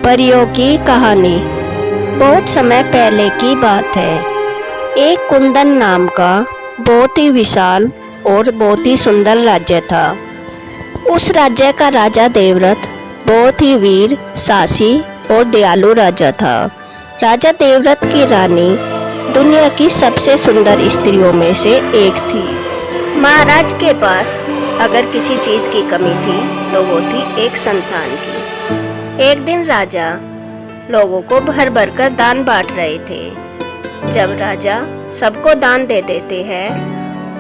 परियों की कहानी। बहुत समय पहले की बात है। एक कुंदन नाम का बहुत ही विशाल और बहुत ही सुंदर राज्य था। उस राज्य का राजा देवव्रत बहुत ही वीर, साहसी और दयालु राजा था। राजा देवव्रत की रानी दुनिया की सबसे सुंदर स्त्रियों में से एक थी। महाराज के पास अगर किसी चीज की कमी थी तो वो थी एक संतान की। एक दिन राजा लोगों को भर भर कर दान बांट रहे थे। जब राजा सबको दान दे देते हैं,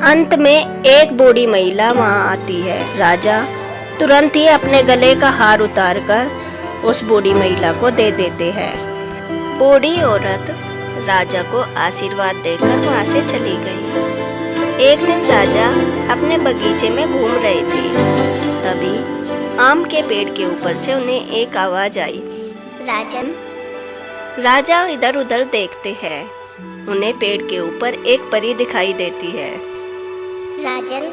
अंत में एक बूढ़ी महिला वहां आती है। राजा तुरंत ही अपने गले का हार उतारकर उस बूढ़ी महिला को दे देते हैं। बूढ़ी औरत राजा को आशीर्वाद देकर वहां से चली गई। एक दिन राजा अपने बगीचे में घूम रहे थे, तभी आम के पेड़ के ऊपर से उन्हें एक आवाज आई। राजन। राजा इधर उधर देखते हैं, उन्हें पेड़ के ऊपर एक परी दिखाई देती है। राजन,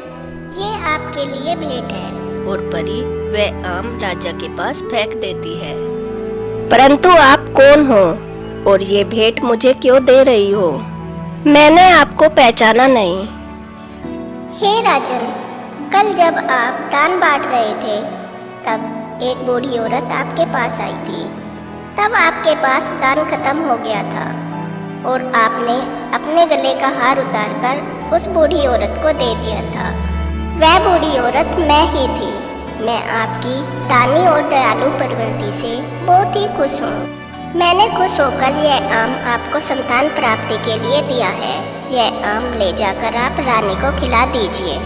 ये आपके लिए भेंट है। और परी वह आम राजा के पास फेंक देती है। परंतु आप कौन हो और ये भेंट मुझे क्यों दे रही हो? मैंने आपको पहचाना नहीं। हे राजन, कल जब आप दान बांट रहे थे तब एक बूढ़ी औरत आपके पास आई थी। तब आपके पास दान खत्म हो गया था और आपने अपने गले का हार उतारकर उस बूढ़ी औरत को दे दिया था। वह बूढ़ी औरत मैं ही थी। मैं आपकी दानी और दयालु प्रवृत्ति से बहुत ही खुश हूँ। मैंने खुश होकर यह आम आपको संतान प्राप्ति के लिए दिया है। यह आम ले जाकर आप रानी को खिला दीजिए।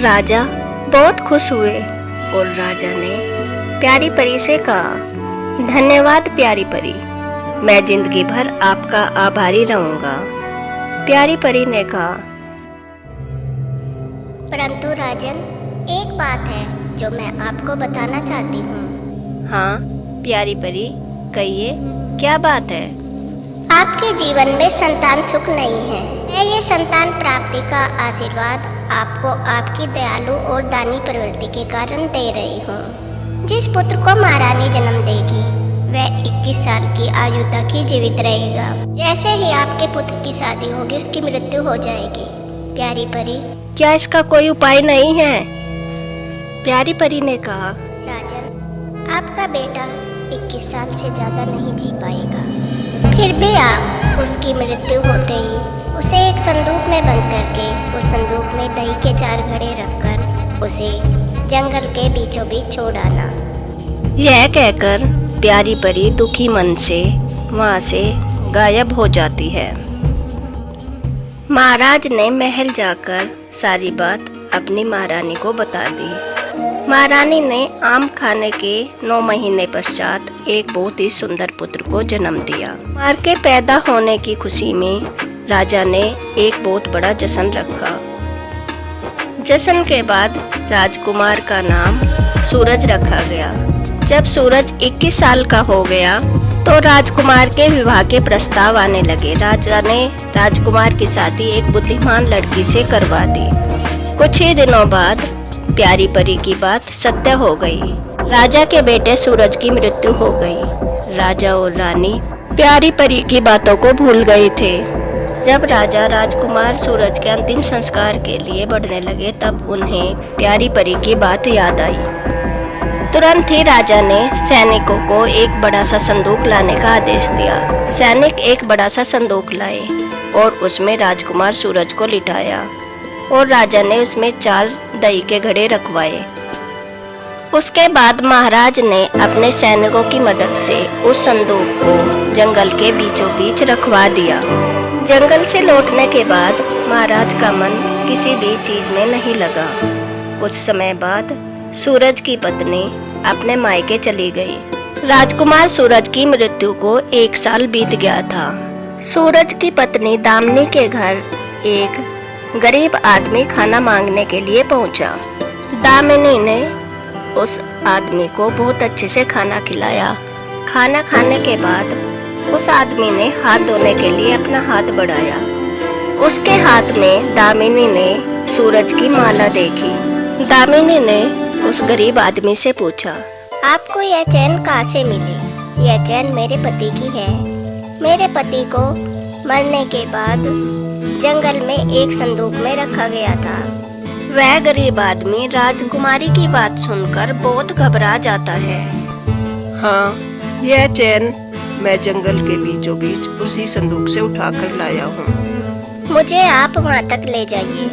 राजा बहुत खुश हुए और राजा ने प्यारी परी से कहा, धन्यवाद प्यारी परी, मैं जिंदगी भर आपका आभारी रहूंगा। प्यारी परी ने कहा, परंतु राजन, एक बात है जो मैं आपको बताना चाहती हूँ। हाँ प्यारी परी, कहिए क्या बात है? आपके जीवन में संतान सुख नहीं है। मैं ये संतान प्राप्ति का आशीर्वाद आपको आपकी दयालु और दानी प्रवृत्ति के कारण दे रही हूँ। जिस पुत्र को महारानी जन्म देगी वह 21 साल की आयु तक ही जीवित रहेगा। जैसे ही आपके पुत्र की शादी होगी उसकी मृत्यु हो जाएगी। प्यारी परी, क्या इसका कोई उपाय नहीं है? प्यारी परी ने कहा, राजन, आपका बेटा 21 साल से ज्यादा नहीं जी पाएगा। फिर भी आप उसकी मृत्यु होते ही उसे एक संदूक में बंद करके उस संदूक में दही के 4 घड़े रखकर उसे जंगल के बीचों बीच छोड़ आना। यह कहकर प्यारी परी दुखी मन से वहां से गायब हो जाती है। महाराज ने महल जाकर सारी बात अपनी महारानी को बता दी। महारानी ने आम खाने के 9 महीने पश्चात एक बहुत ही सुंदर पुत्र को जन्म दिया। कुमार के पैदा होने की खुशी में राजा ने एक बहुत बड़ा जश्न रखा। जश्न के बाद राजकुमार का नाम सूरज रखा गया। जब सूरज 21 साल का हो गया तो राजकुमार के विवाह के प्रस्ताव आने लगे। राजा ने राजकुमार की शादी एक बुद्धिमान लड़की से करवा दी। कुछ ही दिनों बाद प्यारी परी की बात सत्य हो गई। राजा के बेटे सूरज की मृत्यु हो गई। राजा और रानी प्यारी परी की बातों को भूल गए थे। जब राजा राजकुमार सूरज के अंतिम संस्कार के लिए बढ़ने लगे तब उन्हें प्यारी परी की बात याद आई। तुरंत ही राजा ने सैनिकों को एक बड़ा सा संदूक लाने का आदेश दिया। सैनिक एक बड़ा सा संदूक लाए और उसमें राजकुमार सूरज को लिटाया और राजा ने उसमें 4 दही के घड़े रखवाए। उसके बाद महाराज ने अपने सैनिकों की मदद से उस संदूक को जंगल के बीचों बीच रखवा दिया। जंगल से लौटने के बाद महाराज का मन किसी भी चीज में नहीं लगा। कुछ समय बाद सूरज की पत्नी अपने मायके चली गई। राजकुमार सूरज की मृत्यु को 1 साल बीत गया था। सूरज की पत्नी दामिनी के घर एक गरीब आदमी खाना मांगने के लिए पहुंचा। दामिनी ने उस आदमी को बहुत अच्छे से खाना खिलाया। खाना खाने के बाद उस आदमी ने हाथ धोने के लिए अपना हाथ बढ़ाया। उसके हाथ में दामिनी ने सूरज की माला देखी। दामिनी ने उस गरीब आदमी से पूछा, आपको यह चैन कहाँ से मिली? यह चैन मेरे पति की है। मेरे पति को मरने के बाद जंगल में एक संदूक में रखा गया था। वह गरीब आदमी राजकुमारी की बात सुनकर बहुत घबरा जाता है। हाँ, यह चैन मैं जंगल के बीचों बीच उसी संदूक से उठाकर लाया हूँ। मुझे आप वहाँ तक ले जाइए।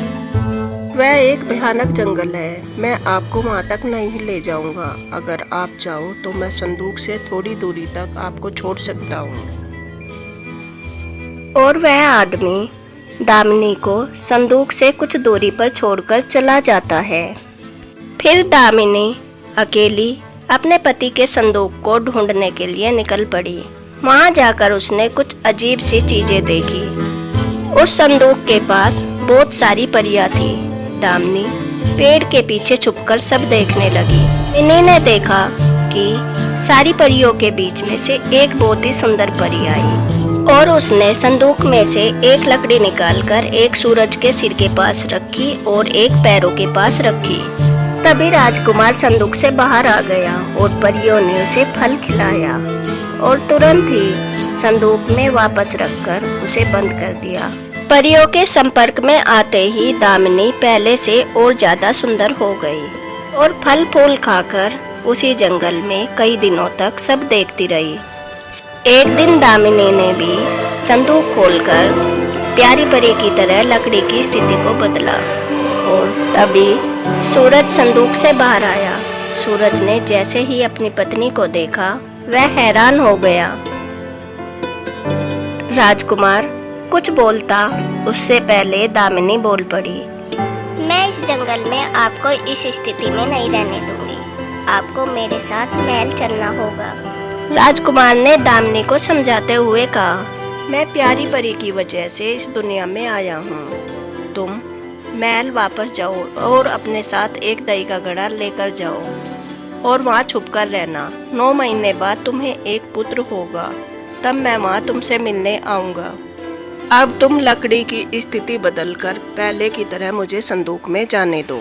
वह एक भयानक जंगल है, मैं आपको वहाँ तक नहीं ले जाऊँगा। अगर आप चाहो तो मैं संदूक से थोड़ी दूरी तक आपको छोड़ सकता हूँ। और वह आदमी दामिनी को संदूक से कुछ दूरी पर छोड़कर चला जाता है। फिर दामिनी अकेली अपने पति के संदूक को ढूंढने के लिए निकल पड़ी। वहां जाकर उसने कुछ अजीब सी चीजें देखी। उस संदूक के पास बहुत सारी परियां थी। दामिनी पेड़ के पीछे छुपकर सब देखने लगी। इन्हीं ने देखा कि सारी परियों के बीच में से एक बहुत ही सुंदर परी आई और उसने संदूक में से एक लकड़ी निकालकर एक सूरज के सिर के पास रखी और एक पैरों के पास रखी। तभी राजकुमार संदूक से बाहर आ गया और परियों ने उसे फल खिलाया और तुरंत ही संदूक में वापस रखकर उसे बंद कर दिया। परियों के संपर्क में आते ही दामिनी पहले से और ज्यादा सुंदर हो गई और फल फूल खाकर उसी जंगल में कई दिनों तक सब देखती रही। एक दिन दामिनी ने भी संदूक खोलकर प्यारी परी की तरह लकड़ी की स्थिति को बदला और तभी सूरज संदूक से बाहर आया। सूरज ने जैसे ही अपनी पत्नी को देखा वह हैरान हो गया। राजकुमार कुछ बोलता उससे पहले दामिनी बोल पड़ी। मैं इस जंगल में आपको इस स्थिति में नहीं रहने दूंगी। आपको मेरे साथ महल चलना होगा। राजकुमार ने दामिनी को समझाते हुए कहा, मैं प्यारी परी की वजह से इस दुनिया में आया हूँ। तुम महल वापस जाओ और अपने साथ एक दही का घड़ा लेकर जाओ और वहाँ छुपकर रहना। 9 महीने बाद तुम्हें एक पुत्र होगा, तब मैं वहाँ तुमसे मिलने आऊँगा। अब तुम लकड़ी की स्थिति बदलकर पहले की तरह मुझे संदूक में जाने दो।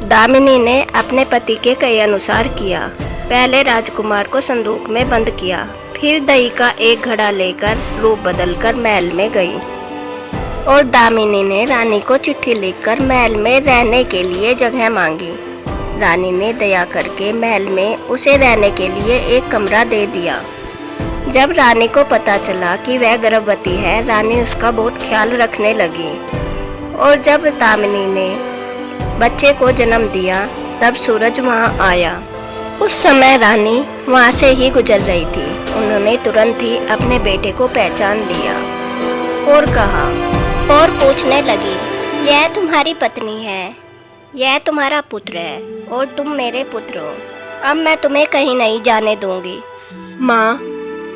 दामिनी ने अपने पति के कहे अनुसार किया। पहले राजकुमार को संदूक में बंद किया, फिर दही का एक घड़ा लेकर रूप बदलकर महल में गई और दामिनी ने रानी को चिट्ठी लिखकर महल में रहने के लिए जगह मांगी। रानी ने दया करके महल में उसे रहने के लिए एक कमरा दे दिया। जब रानी को पता चला कि वह गर्भवती है, रानी उसका बहुत ख्याल रखने लगी और जब दामिनी ने बच्चे को जन्म दिया तब सूरज वहां आया। उस समय रानी वहां से ही गुजर रही थी। उन्होंने तुरंत ही अपने बेटे को पहचान लिया और कहा और पूछने लगी, यह तुम्हारी पत्नी है, यह तुम्हारा पुत्र है और तुम मेरे पुत्र हो। अब मैं तुम्हें कहीं नहीं जाने दूंगी। माँ,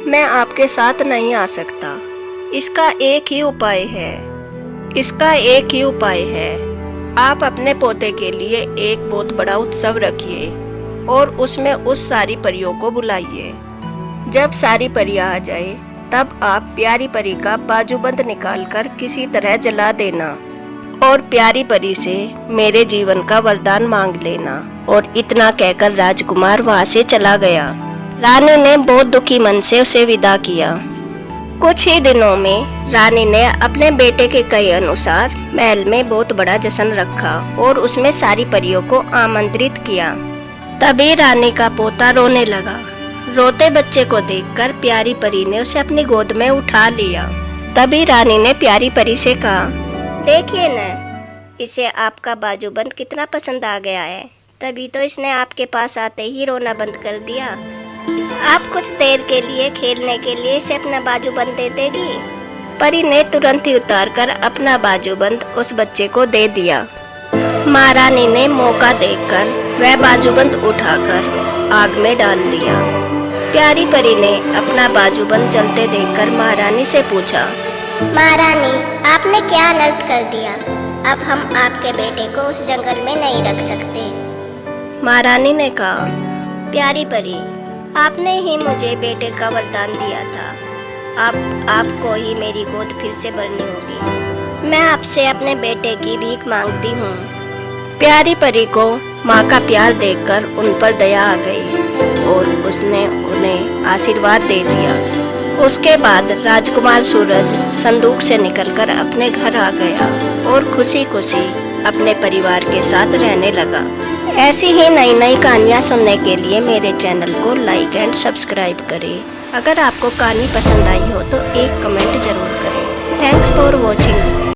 मैं आपके साथ नहीं आ सकता। इसका एक ही उपाय है। आप अपने पोते के लिए एक बहुत बड़ा उत्सव रखिए और उसमें उस सारी परियों को बुलाइए। जब सारी परियां आ जाए तब आप प्यारी परी का बाजूबंद निकालकर किसी तरह जला देना और प्यारी परी से मेरे जीवन का वरदान मांग लेना। और इतना कहकर राजकुमार वहां से चला गया। रानी ने बहुत दुखी मन से उसे विदा किया। कुछ ही दिनों में रानी ने अपने बेटे के कहे अनुसार महल में बहुत बड़ा जश्न रखा और उसमें सारी परियों को आमंत्रित किया। तभी रानी का पोता रोने लगा। रोते बच्चे को देखकर प्यारी परी ने उसे अपनी गोद में उठा लिया। तभी रानी ने प्यारी परी से कहा, देखिए न, इसे आपका बाजूबंद कितना पसंद आ गया है। तभी तो इसने आपके पास आते ही रोना बंद कर दिया। आप कुछ देर के लिए खेलने के लिए इसे अपना बाजूबंद दे देगी। परी ने तुरंत ही उतारकर अपना बाजूबंद उस बच्चे को दे दिया। महारानी ने मौका देखकर वह बाजूबंद उठाकर आग में डाल दिया। प्यारी परी ने अपना बाजूबंद जलते देखकर महारानी से पूछा, महारानी, आपने क्या अनर्थ कर दिया? अब हम आपके बेटे को उस जंगल में नहीं रख सकते। महारानी ने कहा, प्यारी परी, आपने ही मुझे बेटे का वरदान दिया था। अब आपको ही मेरी गोद फिर से भरनी होगी। मैं आपसे अपने बेटे की भीख मांगती हूँ। प्यारी परी को माँ का प्यार देखकर उन पर दया आ गई और उसने उन्हें आशीर्वाद दे दिया। उसके बाद राजकुमार सूरज संदूक से निकलकर अपने घर आ गया और खुशी खुशी अपने परिवार के साथ रहने लगा। ऐसी ही नई नई कहानियाँ सुनने के लिए मेरे चैनल को लाइक एंड सब्सक्राइब करें। अगर आपको कहानी पसंद आई हो तो एक कमेंट जरूर करें। Thanks for watching.